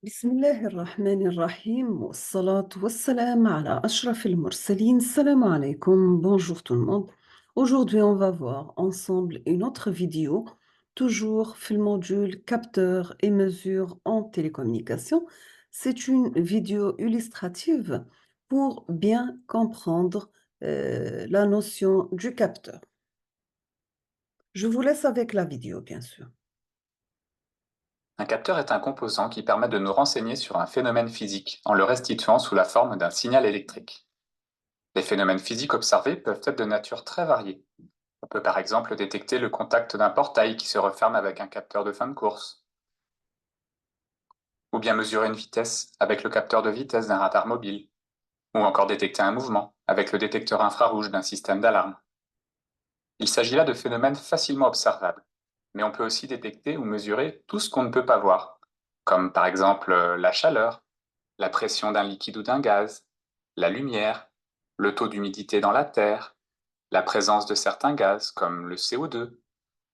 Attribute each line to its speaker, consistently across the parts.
Speaker 1: بسم الله الرحمن الرحيم والصلاة والسلام على أشرف المرسلين. Salam alaikum, bonjour tout le monde. Aujourd'hui, on va voir ensemble une autre vidéo, toujours في module capteur et mesure en télécommunication. C'est une vidéo illustrative pour bien comprendre la notion du capteur. Je vous laisse avec la vidéo, bien sûr.
Speaker 2: Un capteur est un composant qui permet de nous renseigner sur un phénomène physique en le restituant sous la forme d'un signal électrique. Les phénomènes physiques observés peuvent être de nature très variée. On peut par exemple détecter le contact d'un portail qui se referme avec un capteur de fin de course, ou bien mesurer une vitesse avec le capteur de vitesse d'un radar mobile, ou encore détecter un mouvement avec le détecteur infrarouge d'un système d'alarme. Il s'agit là de phénomènes facilement observables, mais on peut aussi détecter ou mesurer tout ce qu'on ne peut pas voir, comme par exemple la chaleur, la pression d'un liquide ou d'un gaz, la lumière, le taux d'humidité dans la terre, la présence de certains gaz comme le CO2,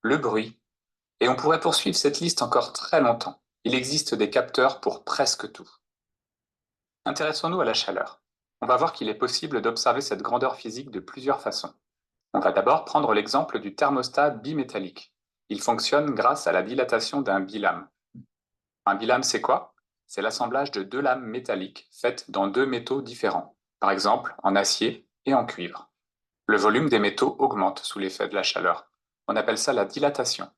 Speaker 2: le bruit, et on pourrait poursuivre cette liste encore très longtemps. Il existe des capteurs pour presque tout. Intéressons-nous à la chaleur. On va voir qu'il est possible d'observer cette grandeur physique de plusieurs façons. On va d'abord prendre l'exemple du thermostat bimétallique. Il fonctionne grâce à la dilatation d'un bilame. Un bilame, c'est quoi? C'est l'assemblage de deux lames métalliques faites dans deux métaux différents, par exemple en acier et en cuivre. Le volume des métaux augmente sous l'effet de la chaleur. On appelle ça la dilatation.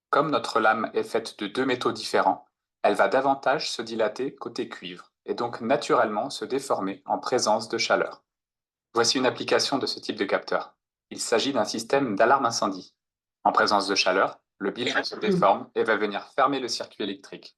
Speaker 2: Comme notre lame est faite de deux métaux différents, elle va davantage se dilater côté cuivre et donc naturellement se déformer en présence de chaleur. Voici une application de ce type de capteur. Il s'agit d'un système d'alarme incendie. En présence de chaleur, le bilame se déforme et va venir fermer le circuit électrique.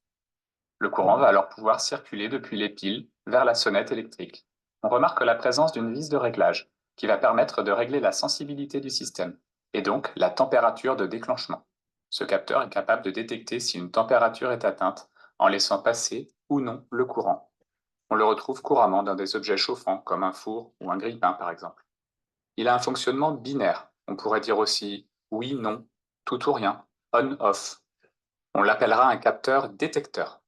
Speaker 2: Le courant va alors pouvoir circuler depuis les piles vers la sonnette électrique. On remarque la présence d'une vis de réglage qui va permettre de régler la sensibilité du système et donc la température de déclenchement. Ce capteur est capable de détecter si une température est atteinte en laissant passer ou non le courant. On le retrouve couramment dans des objets chauffants comme un four ou un grille-pain par exemple. Il a un fonctionnement binaire. On pourrait dire aussi oui, non, tout ou rien, on-off. On l'appellera un capteur détecteur.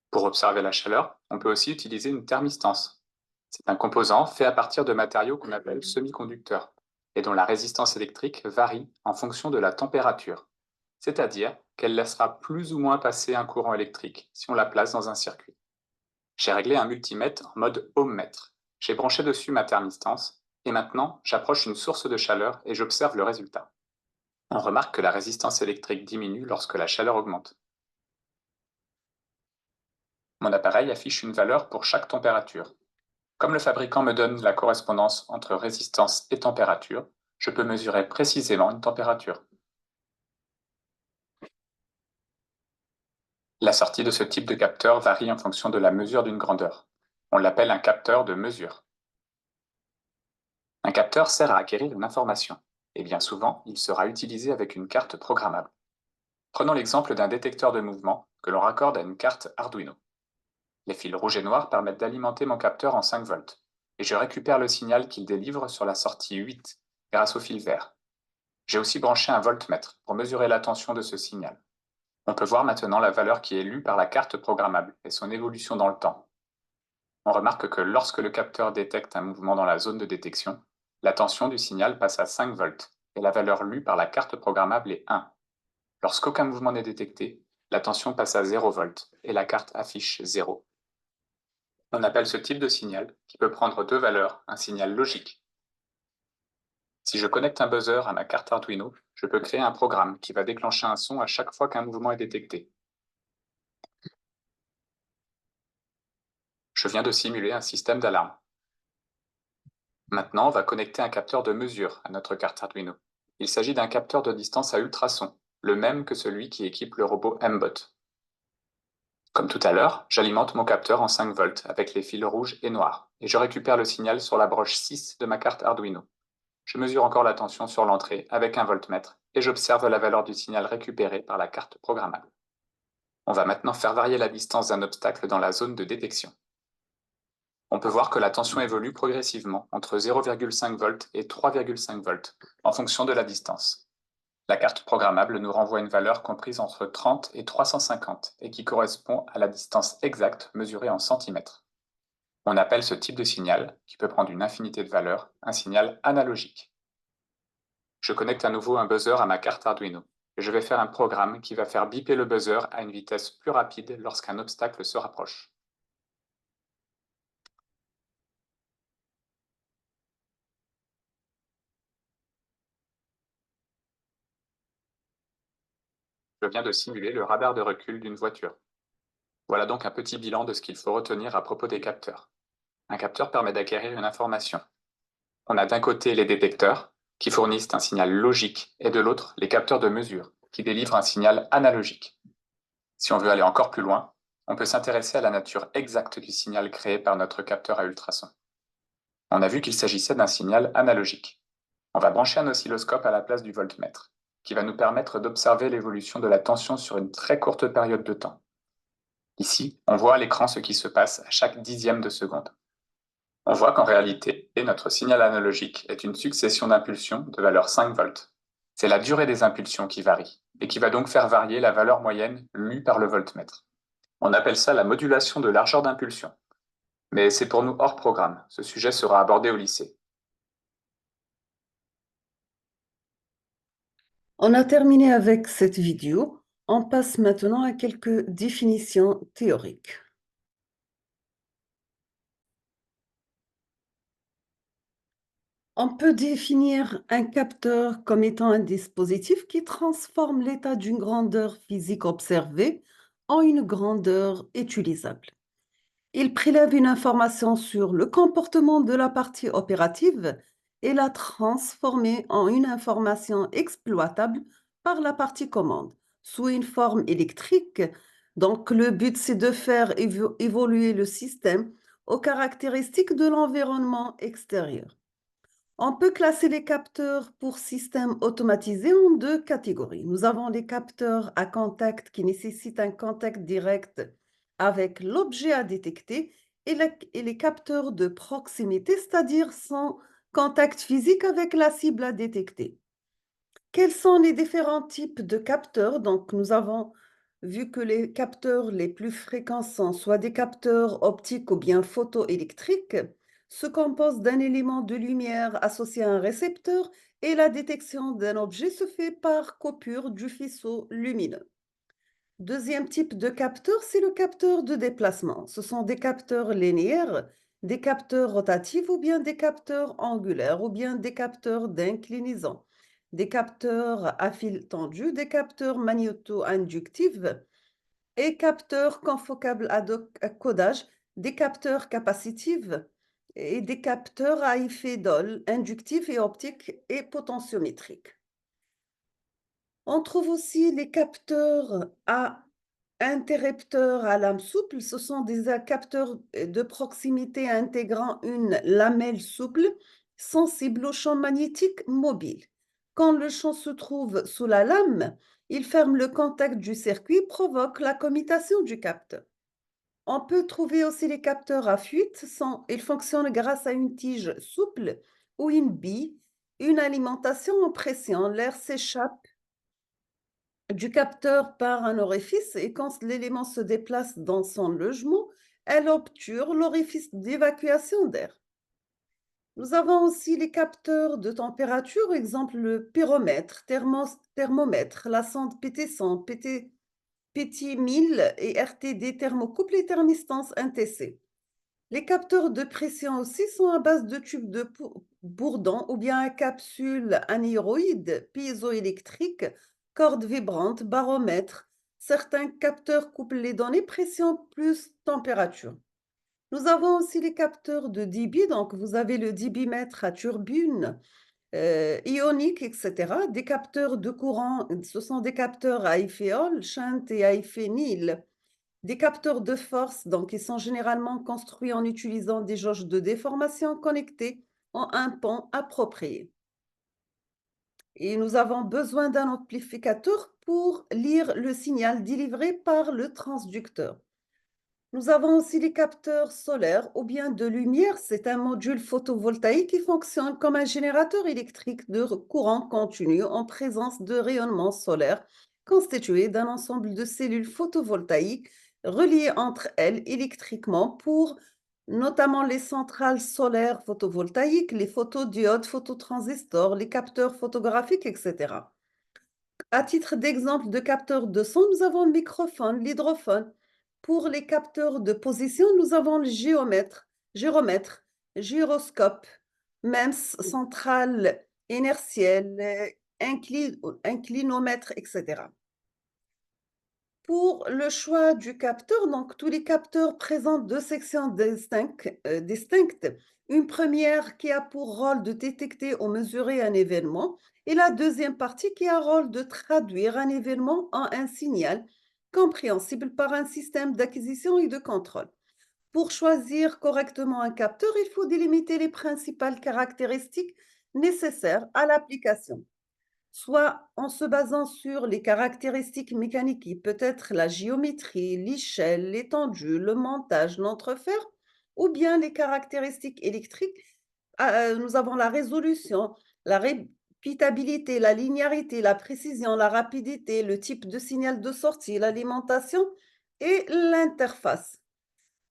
Speaker 2: Pour observer la chaleur, on peut aussi utiliser une thermistance. C'est un composant fait à partir de matériaux qu'on appelle semi-conducteurs et dont la résistance électrique varie en fonction de la température, c'est-à-dire qu'elle laissera plus ou moins passer un courant électrique si on la place dans un circuit. J'ai réglé un multimètre en mode ohmmètre. J'ai branché dessus ma thermistance et maintenant j'approche une source de chaleur et j'observe le résultat. On remarque que la résistance électrique diminue lorsque la chaleur augmente. Mon appareil affiche une valeur pour chaque température. Comme le fabricant me donne la correspondance entre résistance et température, je peux mesurer précisément une température. La sortie de ce type de capteur varie en fonction de la mesure d'une grandeur. On l'appelle un capteur de mesure. Un capteur sert à acquérir une information, et bien souvent, il sera utilisé avec une carte programmable. Prenons l'exemple d'un détecteur de mouvement que l'on raccorde à une carte Arduino. Les fils rouges et noirs permettent d'alimenter mon capteur en 5 volts, et je récupère le signal qu'il délivre sur la sortie 8 grâce au fil vert. J'ai aussi branché un voltmètre pour mesurer la tension de ce signal. On peut voir maintenant la valeur qui est lue par la carte programmable et son évolution dans le temps. On remarque que lorsque le capteur détecte un mouvement dans la zone de détection, la tension du signal passe à 5 volts et la valeur lue par la carte programmable est 1. Lorsqu'aucun mouvement n'est détecté, la tension passe à 0 volts et la carte affiche 0. On appelle ce type de signal, qui peut prendre deux valeurs, un signal logique. Si je connecte un buzzer à ma carte Arduino, je peux créer un programme qui va déclencher un son à chaque fois qu'un mouvement est détecté. Je viens de simuler un système d'alarme. Maintenant, on va connecter un capteur de mesure à notre carte Arduino. Il s'agit d'un capteur de distance à ultrasons, le même que celui qui équipe le robot M-Bot. Comme tout à l'heure, j'alimente mon capteur en 5 volts avec les fils rouges et noirs, et je récupère le signal sur la broche 6 de ma carte Arduino. Je mesure encore la tension sur l'entrée avec un voltmètre et j'observe la valeur du signal récupéré par la carte programmable. On va maintenant faire varier la distance d'un obstacle dans la zone de détection. On peut voir que la tension évolue progressivement entre 0,5 volts et 3,5 volts en fonction de la distance. La carte programmable nous renvoie une valeur comprise entre 30 et 350 et qui correspond à la distance exacte mesurée en centimètres. On appelle ce type de signal, qui peut prendre une infinité de valeurs, un signal analogique. Je connecte à nouveau un buzzer à ma carte Arduino. Et je vais faire un programme qui va faire biper le buzzer à une vitesse plus rapide lorsqu'un obstacle se rapproche. Je viens de simuler le radar de recul d'une voiture. Voilà donc un petit bilan de ce qu'il faut retenir à propos des capteurs. Un capteur permet d'acquérir une information. On a d'un côté les détecteurs, qui fournissent un signal logique, et de l'autre les capteurs de mesure, qui délivrent un signal analogique. Si on veut aller encore plus loin, on peut s'intéresser à la nature exacte du signal créé par notre capteur à ultrasons. On a vu qu'il s'agissait d'un signal analogique. On va brancher un oscilloscope à la place du voltmètre, qui va nous permettre d'observer l'évolution de la tension sur une très courte période de temps. Ici, on voit à l'écran ce qui se passe à chaque dixième de seconde. On voit qu'en réalité, notre signal analogique est une succession d'impulsions de valeur 5 volts. C'est la durée des impulsions qui varie, et qui va donc faire varier la valeur moyenne lue par le voltmètre. On appelle ça la modulation de largeur d'impulsion. Mais c'est pour nous hors programme, ce sujet sera abordé au lycée.
Speaker 1: On a terminé avec cette vidéo. On passe maintenant à quelques définitions théoriques. On peut définir un capteur comme étant un dispositif qui transforme l'état d'une grandeur physique observée en une grandeur utilisable. Il prélève une information sur le comportement de la partie opérative et la transforme en une information exploitable par la partie commande sous une forme électrique. Donc, le but, c'est de faire évoluer le système aux caractéristiques de l'environnement extérieur. On peut classer les capteurs pour systèmes automatisés en deux catégories. Nous avons les capteurs à contact qui nécessitent un contact direct avec l'objet à détecter et les capteurs de proximité, c'est-à-dire sans contact physique avec la cible à détecter. Quels sont les différents types de capteurs? Donc, nous avons vu que les capteurs les plus fréquents sont soit des capteurs optiques ou bien photoélectriques, se composent d'un élément de lumière associé à un récepteur et la détection d'un objet se fait par coupure du faisceau lumineux. Deuxième type de capteur, c'est le capteur de déplacement. Ce sont des capteurs linéaires, des capteurs rotatifs ou bien des capteurs angulaires ou bien des capteurs d'inclinaison, des capteurs à fil tendu, des capteurs magnéto-inductifs et capteurs confocables à codage, des capteurs capacitifs et des capteurs à effet Dol, inductifs et optiques et potentiométriques. On trouve aussi les capteurs à interrupteurs à lame souple. Ce sont des capteurs de proximité intégrant une lamelle souple sensible au champ magnétique mobile. Quand le champ se trouve sous la lame, il ferme le contact du circuit, provoque la commutation du capteur. On peut trouver aussi les capteurs à fuite. Ils fonctionnent grâce à une tige souple ou une bille, une alimentation en pression. L'air s'échappe du capteur par un orifice et quand l'élément se déplace dans son logement, elle obture l'orifice d'évacuation d'air. Nous avons aussi les capteurs de température, exemple le pyromètre, thermomètre, la sonde PT100, PT1000 et RTD thermocouple et thermistance NTC. Les capteurs de pression aussi sont à base de tubes de bourdon ou bien à capsule anéroïde, piézoélectrique, cordes vibrantes, baromètre. Certains capteurs couplent les données pression plus température. Nous avons aussi les capteurs de débit, donc vous avez le débitmètre à turbine, ionique, etc. Des capteurs de courant, ce sont des capteurs à effet Hall, Shunt et à effet Neal. Des capteurs de force, donc, ils sont généralement construits en utilisant des jauges de déformation connectées en un pont approprié. Et nous avons besoin d'un amplificateur pour lire le signal délivré par le transducteur. Nous avons aussi les capteurs solaires ou bien de lumière. C'est un module photovoltaïque qui fonctionne comme un générateur électrique de courant continu en présence de rayonnement solaire constitué d'un ensemble de cellules photovoltaïques reliées entre elles électriquement pour notamment les centrales solaires photovoltaïques, les photodiodes, phototransistors, les capteurs photographiques, etc. À titre d'exemple de capteur de son, nous avons le microphone, l'hydrophone. Pour les capteurs de position, nous avons le gyromètre, gyroscope, MEMS, centrale inertielle, inclinomètre, etc. Pour le choix du capteur, donc tous les capteurs présentent deux sections distinctes. Une première qui a pour rôle de détecter ou mesurer un événement et la deuxième partie qui a rôle de traduire un événement en un signal compréhensible par un système d'acquisition et de contrôle. Pour choisir correctement un capteur, il faut délimiter les principales caractéristiques nécessaires à l'application soit en se basant sur les caractéristiques mécaniques, qui peut être la géométrie, l'échelle, l'étendue, le montage, l'entrefer, ou bien les caractéristiques électriques. Nous avons la résolution, la répétabilité, la linéarité, la précision, la rapidité, le type de signal de sortie, l'alimentation et l'interface.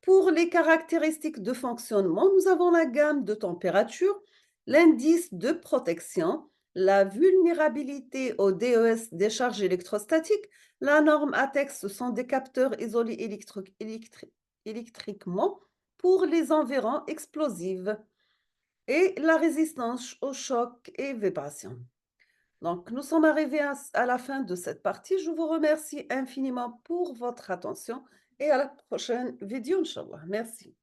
Speaker 1: Pour les caractéristiques de fonctionnement, nous avons la gamme de température, l'indice de protection, la vulnérabilité au DES décharge électrostatique, la norme ATEX, ce sont des capteurs isolés électriquement pour les environs explosifs, et la résistance au choc et vibration. Donc, nous sommes arrivés à la fin de cette partie. Je vous remercie infiniment pour votre attention et à la prochaine vidéo, Inch'Allah. Merci.